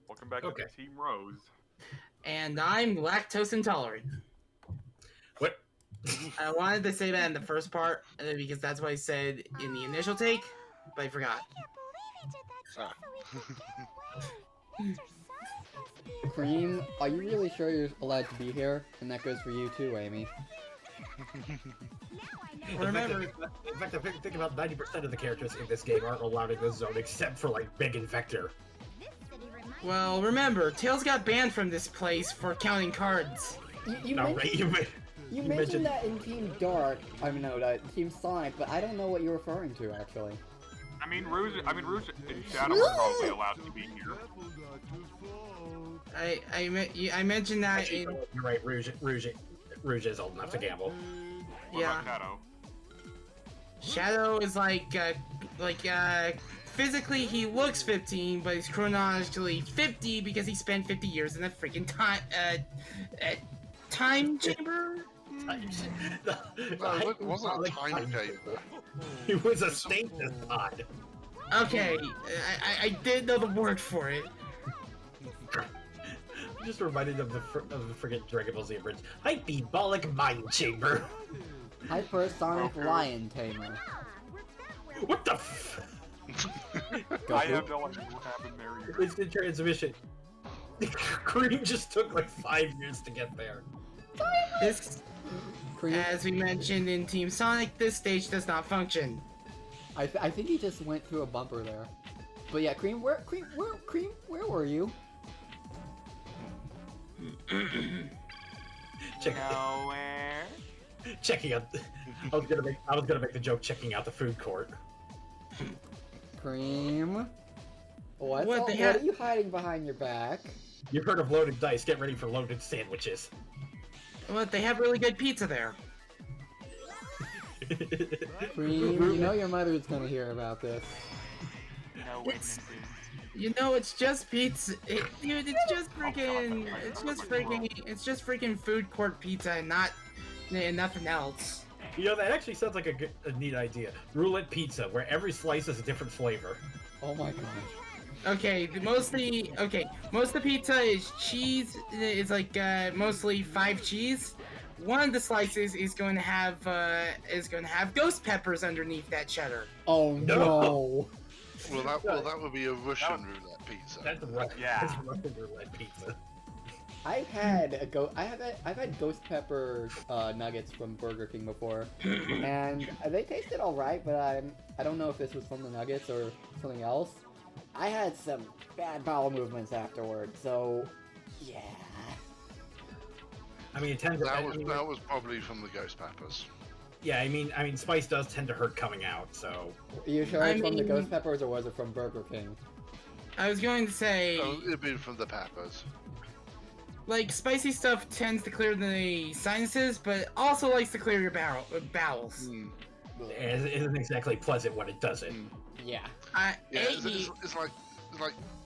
Welcome back to Team Rose. And I'm lactose intolerant. What? I wanted to say that in the first part because that's what I said in the initial take, but I forgot. Cream, are you really sure you're allowed to be here? And that goes for you too, Amy. Remember, in fact, I think about 90% of the characters in this game aren't allowed in this zone except for, like, Big and Vector. well, remember, Tails got banned from this place for counting cards. You mentioned that in Team Dark, Team Sonic, but I don't know what you're referring to, actually. I mean, Rouge and Shadow are probably allowed to be here. I mentioned that Actually, in... You're right, Rouge is old enough to gamble. What about Shadow? Shadow is physically he looks 15, but he's chronologically 50 because he spent 50 years in a freaking time chamber? It wasn't a time chamber. It was a stasis pod. Okay, I did know the word for it. I'm just reminded of the friggin' Dragon Ball Z bridge. Hyperbolic mind chamber. Hypersonic lion tamer. What the f? I have no idea what happened there. Instant transmission. Cream just took like 5 years to get there. This, as we mentioned in Team Sonic, this stage does not function. I think he just went through a bumper there. But yeah, Cream, where were you? Nowhere. Checking out. I was gonna make the joke checking out the food court. Cream. What are you hiding behind your back? You've heard of loaded dice. Get ready for loaded sandwiches. What, they have really good pizza there. Cream, you know your mother's gonna hear about this. No witnesses. You know, it's just pizza. Dude, it's just freaking food court pizza and nothing else. You know, that actually sounds like a neat idea. Roulette pizza, where every slice is a different flavor. Oh my god. Okay, most of the pizza is cheese. It's like mostly 5 cheese. One of the slices is going to have ghost peppers underneath that cheddar. Oh no! Well, that would be a Russian roulette pizza. That's Russian roulette pizza. I've had ghost pepper nuggets from Burger King before, and they tasted all right. But I don't know if this was from the nuggets or something else. I had some bad bowel movements afterwards, so yeah. I mean, that was probably from the ghost peppers. Yeah, I mean, spice does tend to hurt coming out, so. Are you sure it's from the ghost peppers, or was it from Burger King? I was going to say. Oh, it'd be from the peppers. Like, spicy stuff tends to clear the sinuses, but also likes to clear your bowels. Mm. It isn't exactly pleasant when it does it. Yeah. It's like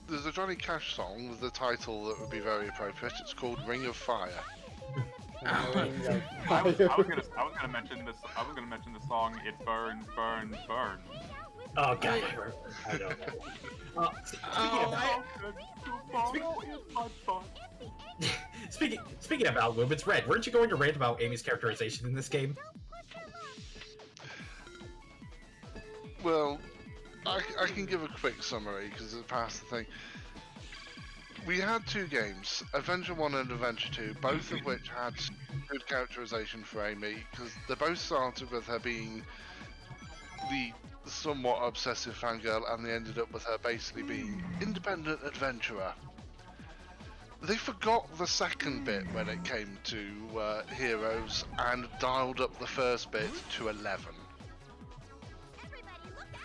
there's a Johnny Cash song with the title that would be very appropriate. It's called "Ring of Fire." I was gonna mention this. I was gonna mention the song "It Burns, Burns, Burns." Oh god, I don't know. Speaking of bowel movements, Red, weren't you going to rant about Amy's characterization in this game? Well, I can give a quick summary because it's past the thing. We had 2 games, Adventure 1 and Adventure 2, both of which had good characterization for Amy, because they both started with her being the somewhat obsessive fangirl, and they ended up with her basically being independent adventurer. They forgot the second bit when it came to heroes, and dialed up the first bit to 11.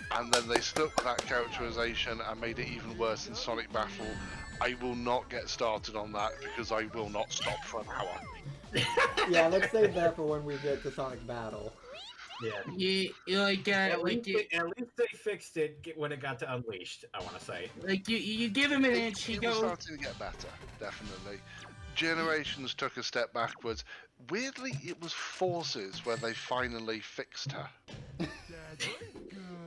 And then they stuck with that characterization and made it even worse in Sonic Battle. I will not get started on that because I will not stop for an hour. Yeah, let's save that for when we get to Sonic Battle. Yeah. At least they fixed it when it got to Unleashed, I want to say. Like, you give him an inch, he goes... It was starting to get better, definitely. Generations took a step backwards. Weirdly, it was Forces where they finally fixed her.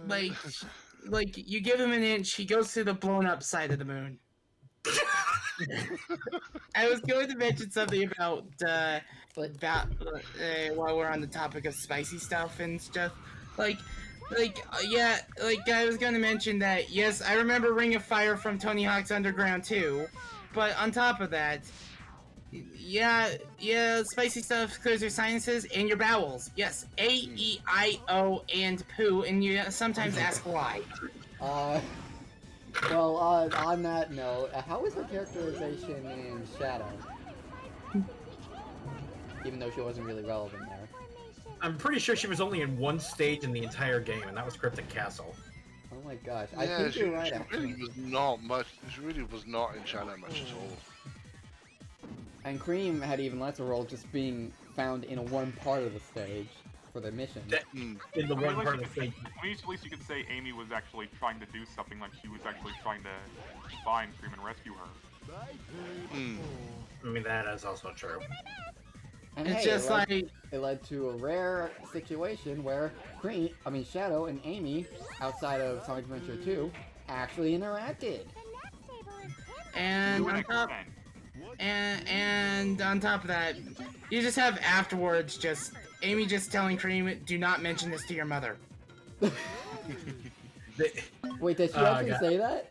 Like, you give him an inch, he goes to the blown up side of the moon. I was going to mention something about while we're on the topic of spicy stuff and stuff. Yeah, I was going to mention that, yes, I remember Ring of Fire from Tony Hawk's Underground 2, but on top of that, yeah, spicy stuff clears your sinuses and your bowels. Yes, A-E-I-O and poo, and you sometimes ask why. Well, on that note, how was her characterization in Shadow? Even though she wasn't really relevant there. I'm pretty sure she was only in one stage in the entire game, and that was Cryptic Castle. Oh my gosh, I think you're right, actually. She really was not in Shadow much at all. And Cream had even less a role, just being found in one part of the stage for the mission. In the one part of the stage. At least you could say Amy was actually trying to do something, like she was actually trying to find Cream and rescue her. I mean, that is also true. And it's hey, just it led to a rare situation where Shadow and Amy, outside of Sonic Adventure 2, actually interacted. And on top of that, you just have afterwards Amy just telling Cream, do not mention this to your mother. Wait, did she actually say that?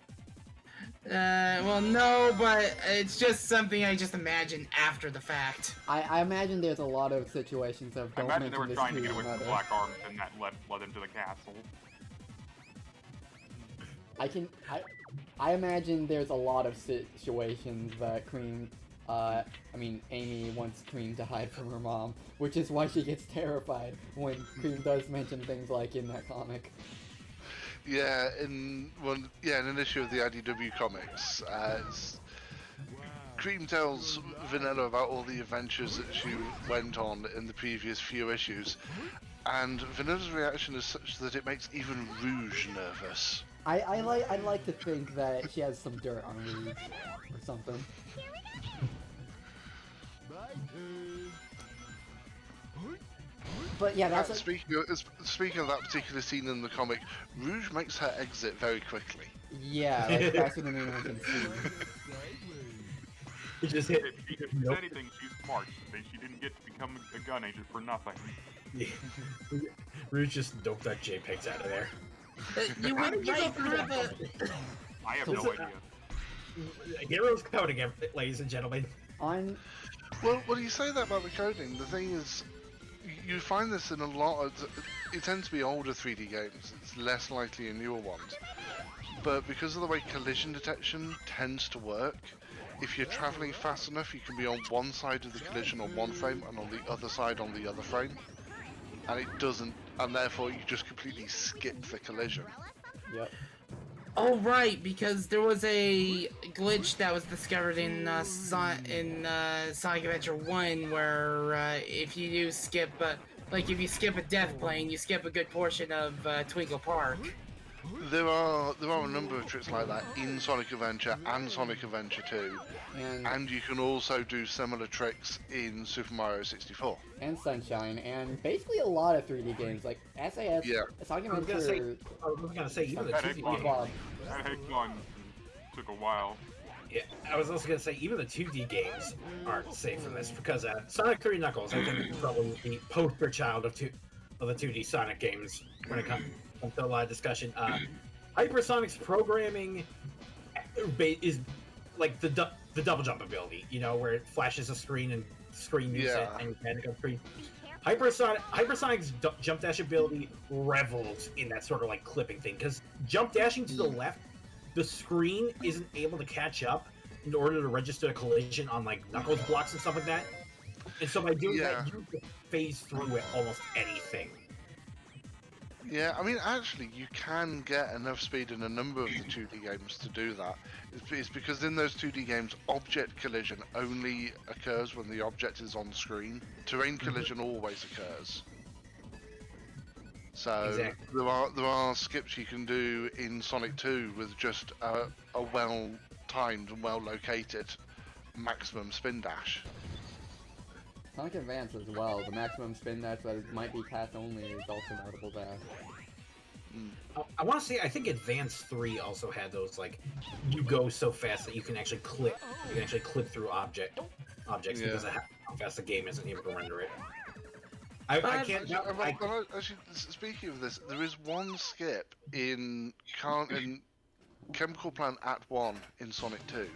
Well, no, but it's just something I just imagine after the fact. I imagine there's a lot of situations of don't mention this to your mother. I imagine they were trying to get away from the Black Arms, and that led into the castle. I imagine there's a lot of situations that Amy wants Cream to hide from her mom, which is why she gets terrified when Cream does mention things like in that comic. Yeah, in an issue of the IDW comics, Cream tells Vanilla about all the adventures that she went on in the previous few issues, and Vanilla's reaction is such that it makes even Rouge nervous. I'd like to think that she has some dirt on Rouge or something. But yeah, that's speaking of that particular scene in the comic, Rouge makes her exit very quickly. Yeah, like faster than anyone can see. If anything, she's smart. She didn't get to become a gun agent for nothing. Yeah. Rouge just doped that JPEGs out of there. You went right through the... I have no idea. Heroes coding, ladies and gentlemen. Well, you say that about the coding. The thing is, you find this in a lot of... It tends to be older 3D games. It's less likely in newer ones. But because of the way collision detection tends to work, if you're traveling fast enough, you can be on one side of the collision on one frame and on the other side on the other frame. And it doesn't... And therefore, you just completely skip the collision. Yep. Oh, right, because there was a glitch that was discovered in Sonic Adventure 1 where if you do skip, if you skip a death plane, you skip a good portion of Twinkle Park. There are a number of tricks like that in Sonic Adventure and Sonic Adventure 2, and you can also do similar tricks in Super Mario 64. And Sunshine, and basically a lot of 3D games, like SAS, Sonic Adventure... I was gonna say, even the 2D games... That Headcon took a while. Yeah, I was also gonna say, even the 2D games aren't safe from this, because Sonic 3 Knuckles, I think, is probably the poster child of the 2D Sonic games when it comes to a lot of discussion. Hypersonic's programming is like the double jump ability, where it flashes a screen and screen moves it and you can go screen. Hypersonic's jump dash ability revels in that sort of like clipping thing, because jump dashing to the left, the screen isn't able to catch up in order to register a collision on like Knuckles blocks and stuff like that. And so by doing that, you can phase through it almost anything. Yeah, I mean, actually, you can get enough speed in a number of the 2D games to do that. It's because in those 2D games, object collision only occurs when the object is on screen. Terrain collision always occurs. So there are skips you can do in Sonic 2 with just a well-timed and well-located maximum spin dash. Sonic Advance as well, the maximum spin dash that might be path only is also notable dash. I want to say, I think Advance 3 also had those, like, you go so fast that you can actually clip through objects because of how fast the game isn't able to render it. I can't. Actually, speaking of this, there is one skip in Chemical Plant Act 1 in Sonic 2,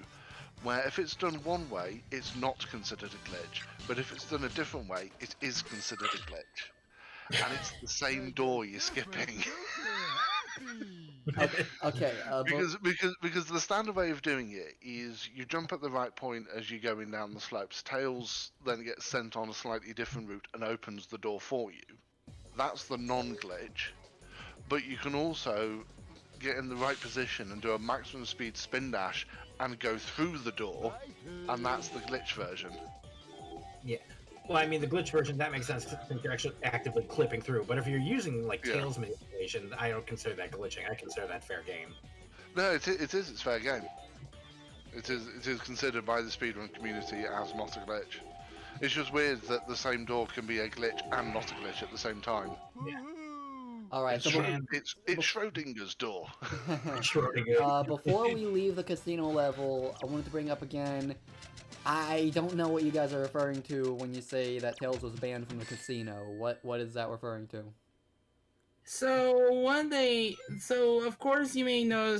where if it's done one way, it's not considered a glitch, but if it's done a different way, it is considered a glitch. And it's the same door you're skipping. Okay. Because the standard way of doing it is you jump at the right point as you're going down the slopes. Tails then gets sent on a slightly different route and opens the door for you. That's the non-glitch. But you can also get in the right position and do a maximum speed spin dash and go through the door, and that's the glitch version. Yeah. Well, I mean, the glitch version, that makes sense since you're actually actively clipping through. But if you're using, like, Tails manipulation, I don't consider that glitching. I consider that fair game. No, it is. It's fair game. It is considered by the speedrun community as not a glitch. It's just weird that the same door can be a glitch and not a glitch at the same time. Yeah. All right. It's Schrodinger's door. Before we leave the casino level, I wanted to bring up again. I don't know what you guys are referring to when you say that Tails was banned from the casino. What is that referring to? So of course you may know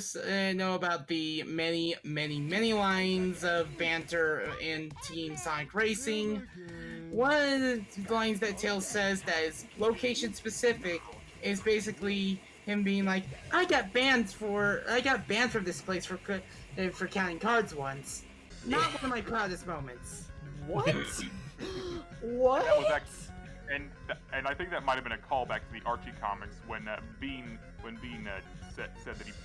about the many lines of banter in Team Sonic Racing. One of the lines that Tails says that is location specific is basically him being like, I got banned from this place for counting cards once. Not one of my proudest moments. What? What? That was and I think that might have been a callback to the Archie comics when Bean said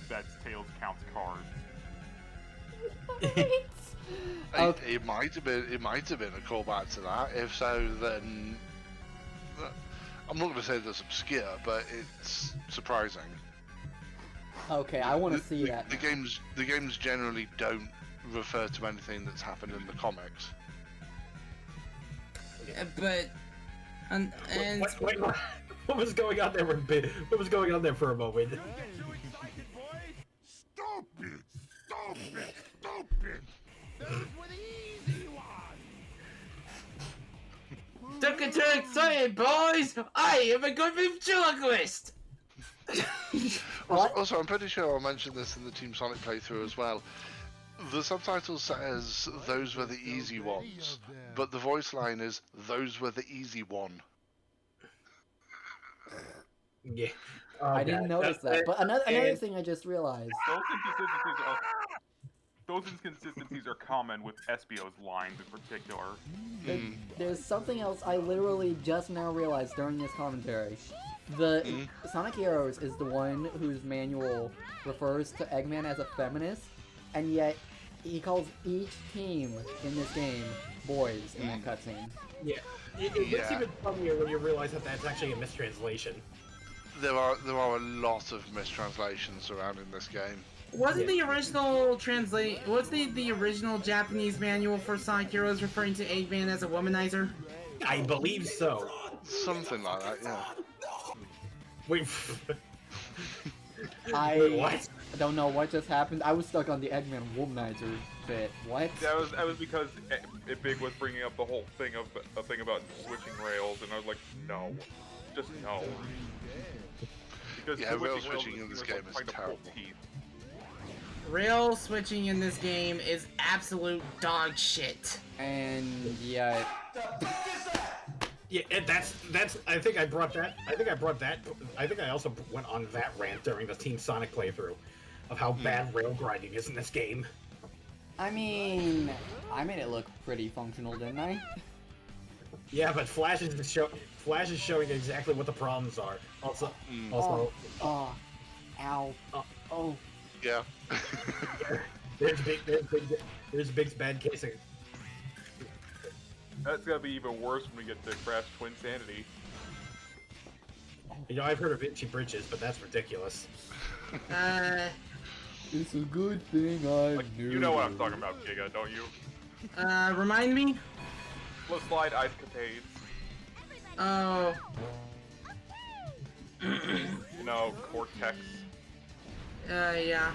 that Tails counts cards. It might have been a callback to that. If so, then I'm not going to say that's obscure, but it's surprising. Okay, I want to see that. The games generally don't refer to anything that's happened in the comics. But what was going on there? What was going on there for a moment? Stupid! Don't get too excited, boys! I am a good ventriloquist! Also, I'm pretty sure I'll mention this in the Team Sonic playthrough as well. The subtitle says, those were the easy ones, but the voice line is, those were the easy one. Yeah. I didn't notice that, but another thing I just realized. Those inconsistencies are common with Espio's lines in particular. There's something else I literally just now realized during this commentary. Sonic Heroes is the one whose manual refers to Eggman as a feminist, and yet he calls each team in this game boys in that cutscene. Yeah. It gets even funnier when you realize that that's actually a mistranslation. There are a lot of mistranslations surrounding this game. Wasn't the original the original Japanese manual for Sonic Heroes referring to Eggman as a womanizer? I believe so. Something like that, yeah. Wait. I don't know what just happened. I was stuck on the Eggman womanizer bit. What? That was because Big was bringing up the whole thing about switching rails, and I was like, no, just no. Because rail switching in this game is terrible. Rail switching in this game is absolute dog shit. And yeah. Yeah, and that's. I think I brought that. I think I also went on that rant during the Team Sonic playthrough of how bad rail grinding is in this game. I mean, I made it look pretty functional, didn't I? Yeah, but Flash is showing exactly what the problems are. Also. Ow. Oh. Yeah. There's Big's bad casing. That's gonna be even worse when we get to Crash Twinsanity. You know, I've heard of Itchy Britches, but that's ridiculous. It's a good thing I knew. You know what I'm talking about, Giga, don't you? Remind me? Flip slide ice capades. Oh. You no, Cortex. Yeah.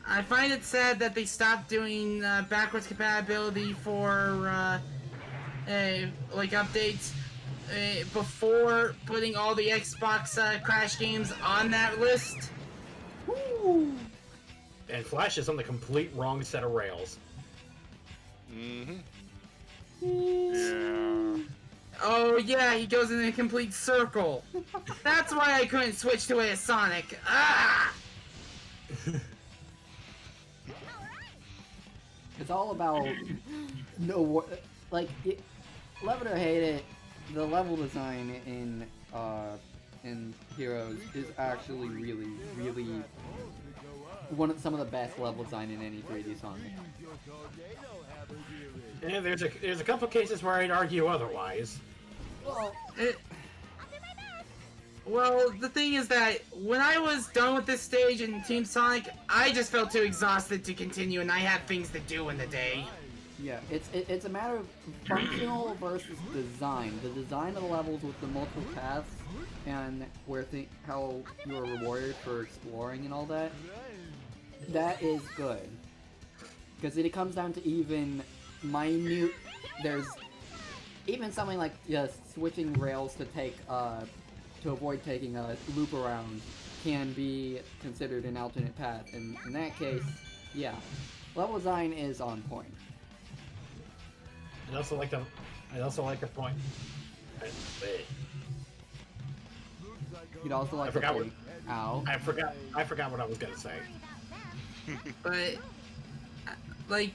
I find it sad that they stopped doing backwards compatibility for like updates before putting all the Xbox Crash games on that list. Woo! And Flash is on the complete wrong set of rails. Mm-hmm. Yeah. Oh yeah, he goes in a complete circle. That's why I couldn't switch to a Sonic. Ah! It's all about love it or hate it, the level design in Heroes is actually really some of the best level design in any 3D Sonic. And there's a couple cases where I'd argue otherwise. Well, the thing is that when I was done with this stage in Team Sonic, I just felt too exhausted to continue, and I had things to do in the day. Yeah, it's a matter of functional versus design. The design of the levels with the multiple paths and how you are rewarded for exploring and all that. That is good, because it comes down to even minute. There's even something like switching rails to to avoid taking a loop around can be considered an alternate path, and in that case, yeah, level design is on point. I also like the point. You'd also like to think, ow. I forgot what I was gonna say. But, like,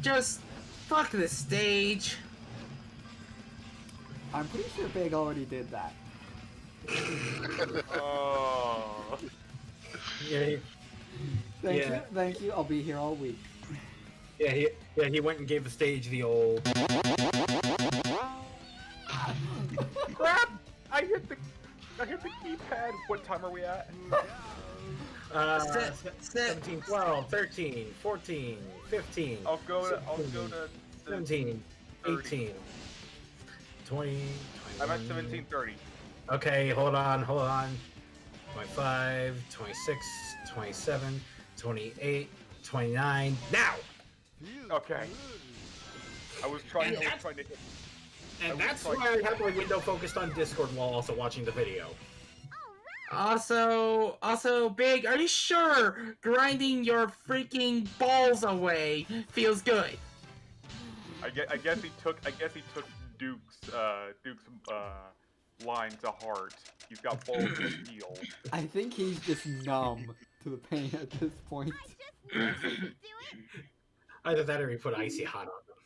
just fuck this stage. I'm pretty sure Big already did that. Oh. Yeah, Thank you. I'll be here all week. he went and gave the stage the old. Crap! I hit the keypad. What time are we at? 17, 12, 13, 14, 15. I'll go to 17, 18, 20, I'm at 17:30. Okay, hold on. 25, 26, 27, 28, 29, now! Okay. I was trying to hit. And that's why I have my window focused on Discord while also watching the video. Also, Big, are you sure grinding your freaking balls away feels good? I guess he took Duke's line to heart. He's got balls to heal. I think he's just numb to the pain at this point. Either that or he put icy hot on them.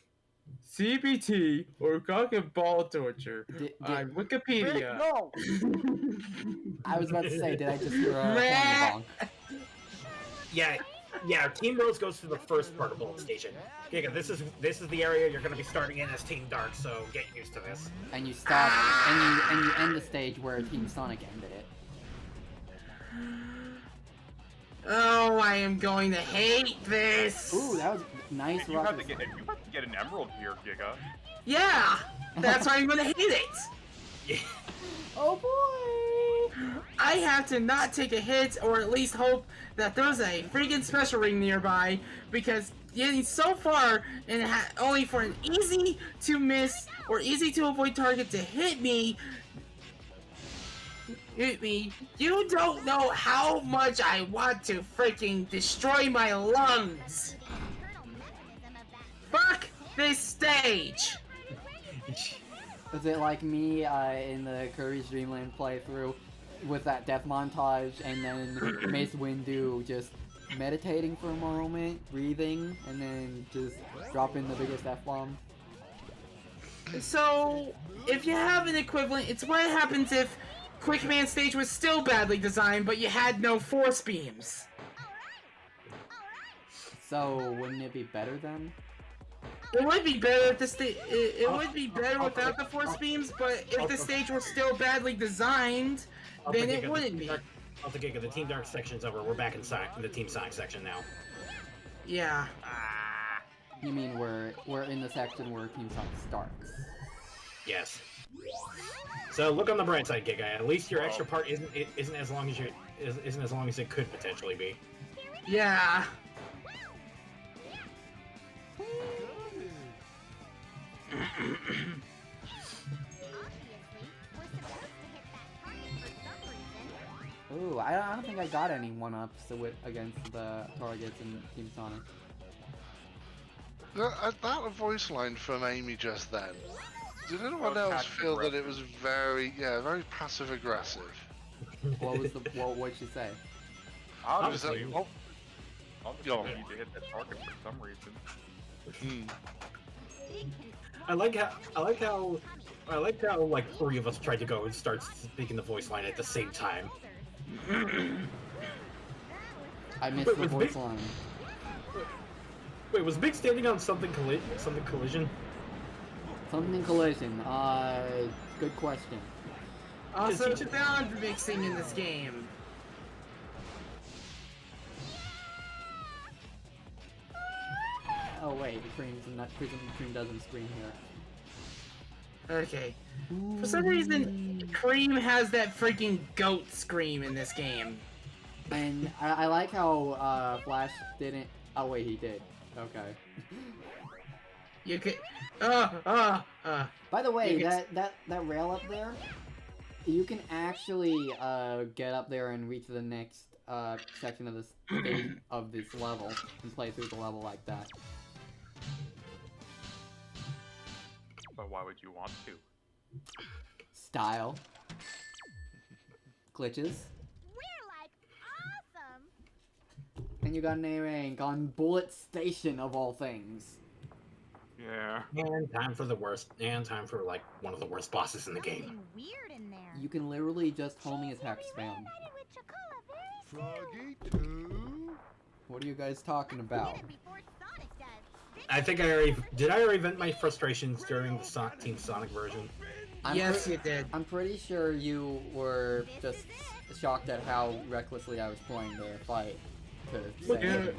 CBT, or cock and ball torture, on Wikipedia. No! I was about to say, did I just hear a bonk? Yeah, Team Rose goes to the first part of Bolt Station. Giga, this is the area you're gonna be starting in as Team Dark, so get used to this. And you stop, and you end the stage where Team Sonic ended it. Oh, I am going to hate this! Ooh, that was nice. You have to get an emerald here, Giga. Yeah! That's why I'm gonna hate it! Yeah. Oh boy! I have to not take a hit, or at least hope that there's a freaking special ring nearby, because getting so far and only for an easy to miss or easy to avoid target to hit me, you don't know how much I want to freaking destroy my lungs. Fuck this stage. Is it like me in the Kirby's Dream Land playthrough with that death montage and then Mace Windu just meditating for a moment, breathing, and then just dropping the biggest F-bomb? So, if you have an equivalent, it's what happens if Quick Command Stage was still badly designed, but you had no force beams. So, wouldn't it be better then? It would be better if the stage. It would be better without the force beams, but if the stage were still badly designed, then it wouldn't be. Also, Giga, the Team Dark section's over. We're back in the Team Sonic section now. Yeah. You mean we're in the section where Team Sonic starts? Yes. So look on the bright side, Giga. At least your extra part isn't as long as it could potentially be. Yeah. Ooh, I don't think I got any one-ups against the targets in Team Sonic. That voice line from Amy just then. Did anyone Oh, else feel that it was passive-aggressive. very passive aggressive? What'd she say? Obviously, Oh, obviously Yo. you need to hit that target for some reason. I like how like 3 of us tried to go and start speaking the voice line at the same time. I missed Wait, the was voice Big- line. Wait, was Big standing on something collision? Something collision. Good question. Also, Is he- sound mixing in this game. Oh wait, Cream doesn't scream here. Okay. For some reason, Cream has that freaking goat scream in this game. And I like how Flash didn't. Oh wait, he did. Okay. You could. By the way, You can- that rail up there, you can actually get up there and reach the next section of this of this level and play through the level like that. But why would you want to? Style. Glitches. We're like awesome. And you got an A rank on Bullet Station of all things. Yeah. And time for the worst. And time for like one of the worst bosses in the game. Something weird in there. You can literally just homing attack spam. Reunited with Chocola very Froggy too? What are you guys talking about? soon. Before Sonic does. I think I already did. I already vent my frustrations during the Team Sonic version. Yes, you did. I'm pretty sure you were just shocked at how recklessly I was playing the fight. To say anything.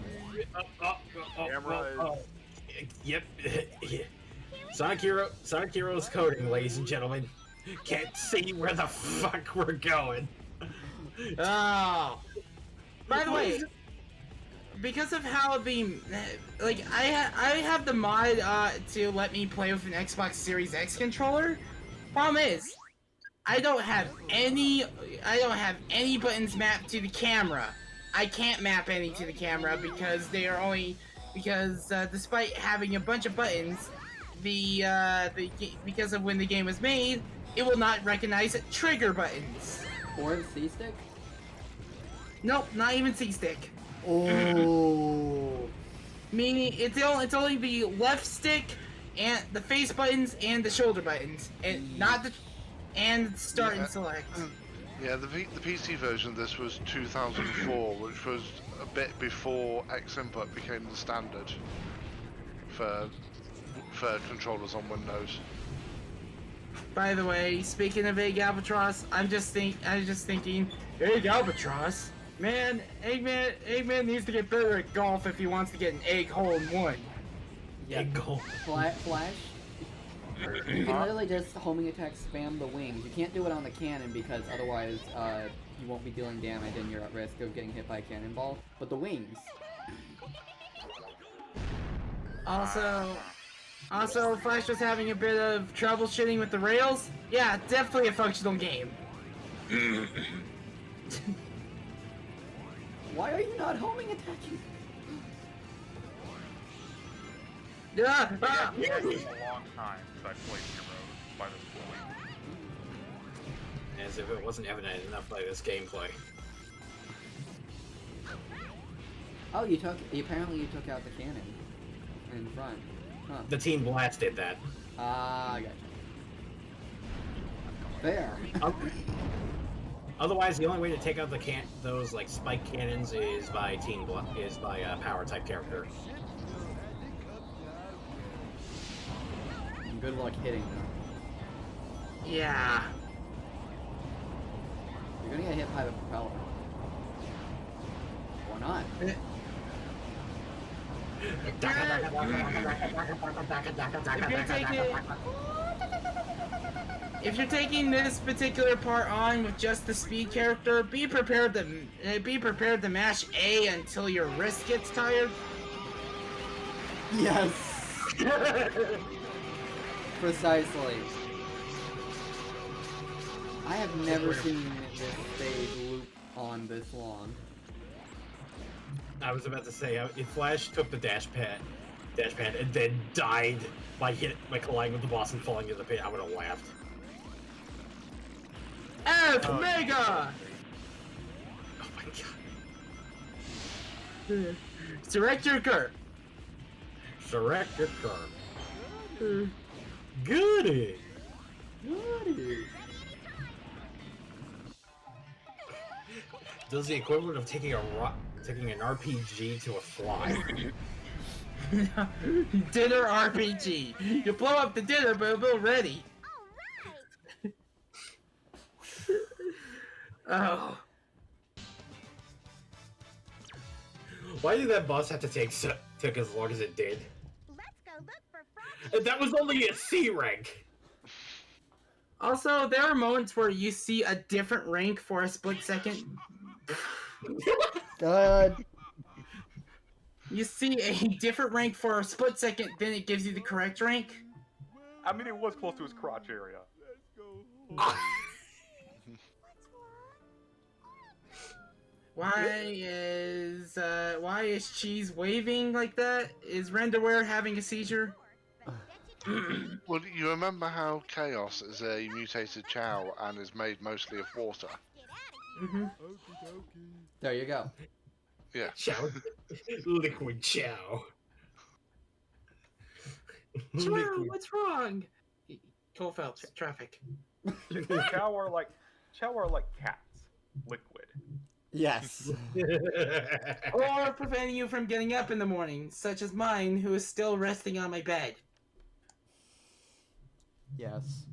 Camera Yep. Sonic Hero's coding, ladies and gentlemen. Can't see where the fuck we're going. Oh. By the way, because of how the I have the mod to let me play with an Xbox Series X controller. Problem is, I don't have any buttons mapped to the camera. I can't map any to the camera because they are only despite having a bunch of buttons, because of when the game was made, it will not recognize trigger buttons. Or the C stick? Nope, not even C-stick. Oh. Meaning it's only the left stick and the face buttons and the shoulder buttons, and not the start and select. Yeah, the PC version of this was 2004, which was a bit before X input became the standard for controllers on Windows. By the way, speaking of Egg Albatross, I was just thinking, Egg Albatross, man, Eggman needs to get better at golf if he wants to get an egg hole in one. Yeah. Go. Flash? You can literally just homing attack spam the wings. You can't do it on the cannon because otherwise you won't be dealing damage and you're at risk of getting hit by a cannonball. But the wings. Also, Flash was having a bit of troubleshooting with the rails. Yeah, definitely a functional game. Why are you not homing attacking? Yeah. It's been a long time since I played Heroes by this point. As if it wasn't evident enough by this gameplay. Oh, apparently you took out the cannon in front. Huh. The Team Blast did that. Ah, I gotcha. There. Otherwise, the only way to take out those like spike cannons is by power type character. And good luck hitting them. Yeah. You're gonna get hit by the propeller. Or not. If you're taking if you're taking this particular part on with just the speed character, be prepared to mash A until your wrist gets tired. Yes. Precisely. I have never seen this stage loop on this long. I was about to say, if Flash took the dash pad, and then died by colliding with the boss and falling into the pit, I would have laughed. F Mega! Oh my god. Direct your curve. Direct your curve. Goody! Goody. Does the equivalent of taking an RPG to a fly. Dinner RPG. You blow up the dinner, but it'll be ready. Oh. Why did that boss have to take as long as it did? Let's go look for Frosty. And that was only a C rank. Also, there are moments where you see a different rank for a split second. Good. You see a different rank for a split second, then it gives you the correct rank. I mean, it was close to his crotch area. Why is Cheese waving like that? Is Renderware having a seizure? Well, you remember how Chaos is a mutated Chow and is made mostly of water? Mm-hmm. There you go. Yeah. Chow. Liquid chow. Chow, what's wrong? Cole Phelps, traffic. Chow are like cats, liquid. Yes. Or preventing you from getting up in the morning, such as mine, who is still resting on my bed. Yes.